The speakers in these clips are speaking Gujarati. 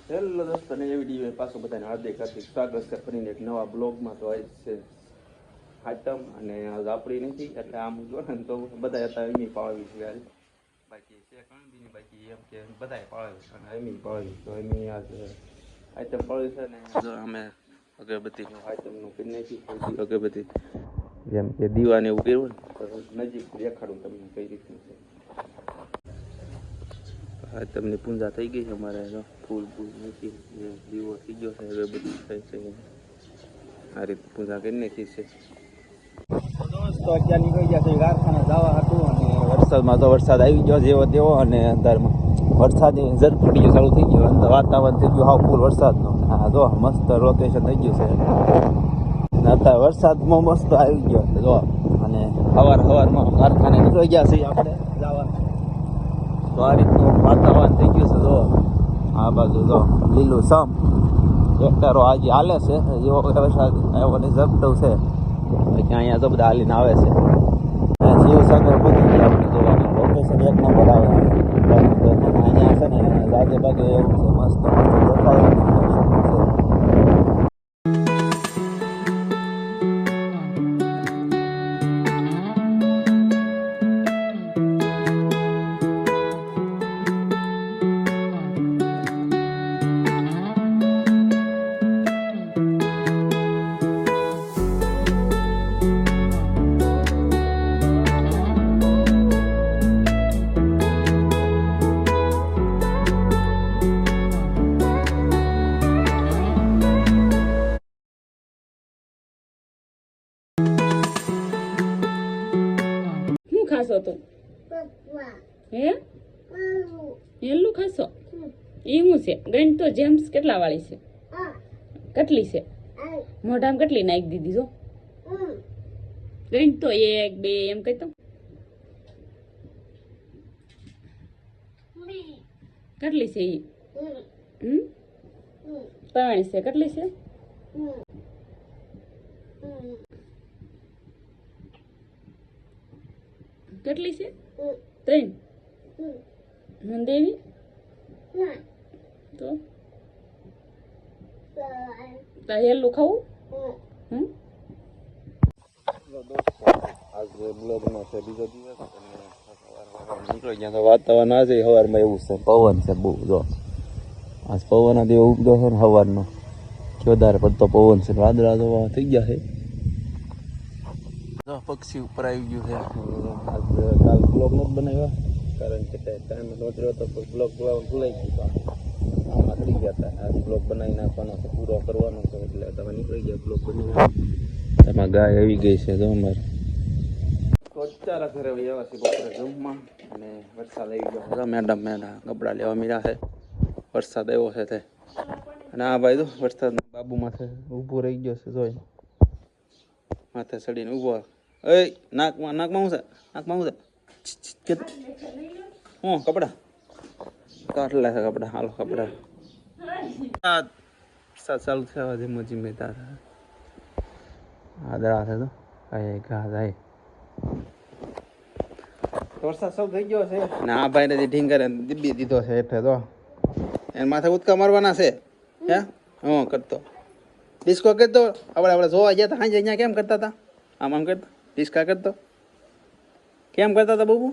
હેલો દોસ્તો ને એ વિડીયો પાછો બધાને હાર્દિક સ્વાગત છે ફરીને એક નવા બ્લોગમાં. તો આજ છે આઈટમ અને આજ આપણી નથી એટલે આમ જો ને તો બધા હતા એમની પાળવી છે યાર, બાકી છે કણબીની બાકી એમ કે બધાએ પાળવી અને એમની પાળવી. તો એમની આજ આઈટમ પાળવી છે ને જો અમે અગરબત્તીનું આઈટમનું કરી નાખી. અગરબત્તી જેમ કે દીવાને એવું કર્યું ને તો નજીક દેખાડું તમને કઈ રીતનું છે. હા તમને પૂજા થઈ ગઈ છે અમારે, ફૂલ મૂકી દીવો થઈ ગયો છે, અગરબત્તી થઈ છે, આ રીતે પૂજા કરી નાખી છે. દોસ્તો અત્યારે નીકળી ગયા છે કારખાને જવા હતું અને વરસાદમાં તો વરસાદ આવી ગયો જેવો તેવો, અને અંદરમાં વરસાદ ઝડપડીએ ચાલુ થઈ ગયો, અંદર વાતાવરણ થઈ ગયું હાવ ફૂલ વરસાદનો. હા જો મસ્ત રોટેશન થઈ ગયું છે અત્યારે વરસાદમાં મસ્ત આવી ગયો છે જો. અને સવારમાં કારખાને નીકળી ગયા છે આપણે જવા. તો આ રીતનું વાતાવરણ થઈ ગયું છે જો. આ બાજુ જો લીલું સમ ટ્રેક્ટરો આજે હાલે છે, એવો વરસાદ આવ્યો ને ઝપટું છે કે અહીંયા તો બધા હાલીને આવે છે. શિવસાગર પહોંચી ગયા આપણે જોવાનું લોકેશન એક નંબર આવે. અહીંયા છે ને લાગે બાગે એવું છે મસ્ત દેખાય. ખાશો તો હે એલું ખાશો એવું છે. ગણ તો જેમ્સ કેટલા વાળી છે? કેટલી છે? મોઢામાં કેટલી નાખી દીધી જો. ગણ તો 1 2 એમ કહેતો કેટલી છે ઈ? ત્રણ છે. કેટલી છે? કેટલી છે? 3. મને દેવી તો હેલું ખાવું. આજે બ્લોગનો છે બીજો દિવસ અને નીકળી ગયા. તો વાતાવરણ આજે સવારમાં એવું છે, પવન છે બહુ જો. આજ પવન આજે ઉગતો છે ને સવારનો વધારે પડતો પવન છે. વાદળા તો થઈ ગયા છે, પક્ષી ઉપર આવી ગયું છે. આજ કાલ બ્લોગ નથી બનાવ્યા કારણ કે ટાઈમ નોતર્યો હતો, બ્લોગ ભૂલાઈ ગયું આમાં કરી ગયા હતા. આજ બ્લોગ બનાવી નાખવાનો છે, પૂરો કરવાનો છે એટલે તમે નીકળી ગયા બ્લોગ બનાવ્યા. એમાં ગાય આવી ગઈ છે જો અમારે. તો અત્યારે ઘરે આવ્યા છે બપોરે જમવા અને વરસાદ આવી ગયો છે. મેડમ કપડાં લેવા મળ્યા છે, વરસાદ આવ્યો છે તે. અને આ ભાઈ તો વરસાદ બાબુ માથે ઊભો રહી ગયો છે જોઈ, માથે ચડીને ઊભો. નાકમાં હું છે? નાકમાં હું છે? હું કપડા કાટલા છે કપડા. હાલો કપડા ચાલુ થયા ધીમે ધીમે તારા આદરા છે તો કઈ ઘા જાય. વરસાદ સૌ થઈ ગયો છે ને આ ભાઈને જે ઢીંગરે દીબી દીધો છે એટલે તો એને માથે ઉદકા મારવાના છે. હે હું કરતો ડિસ્કો કરતો આપણે જોવા ગયા હતા હાજે અહીંયા કેમ કરતા હતા? આમ કરતા ડિસ્કા કરતો કેમ કરતા હતા બબુ?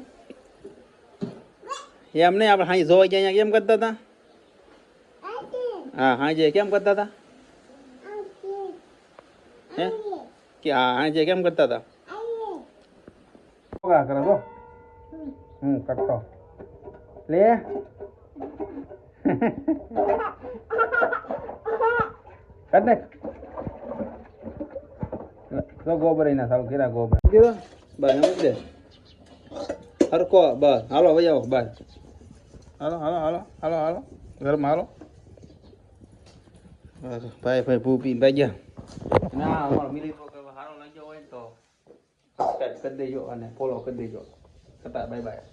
એમ નહીં, આપણે હાઈ જોવા ગયા અહીંયા કેમ કરતા હતા? હા હાજે કેમ કરતા હતા? હે કે હા હાજે કેમ કરતા હતા? કરે તો કરતો લે કર તો ગોબર ના સાવ કેરા ગોબર બસ મૂકી દે હરકો બસ. હાલો ભાઈ આવો બસ. હાલો હાલો હાલો હાલો હાલો ઘરમાં હાલો. ભાઈ ભૂપી ભાઈ ગયા ના અમારો મિલી સારો લાગ્યો હોય તો સબસ્ક્રાઈબ કરી દેજો અને ફોલો કરી દેજો. Bye bye.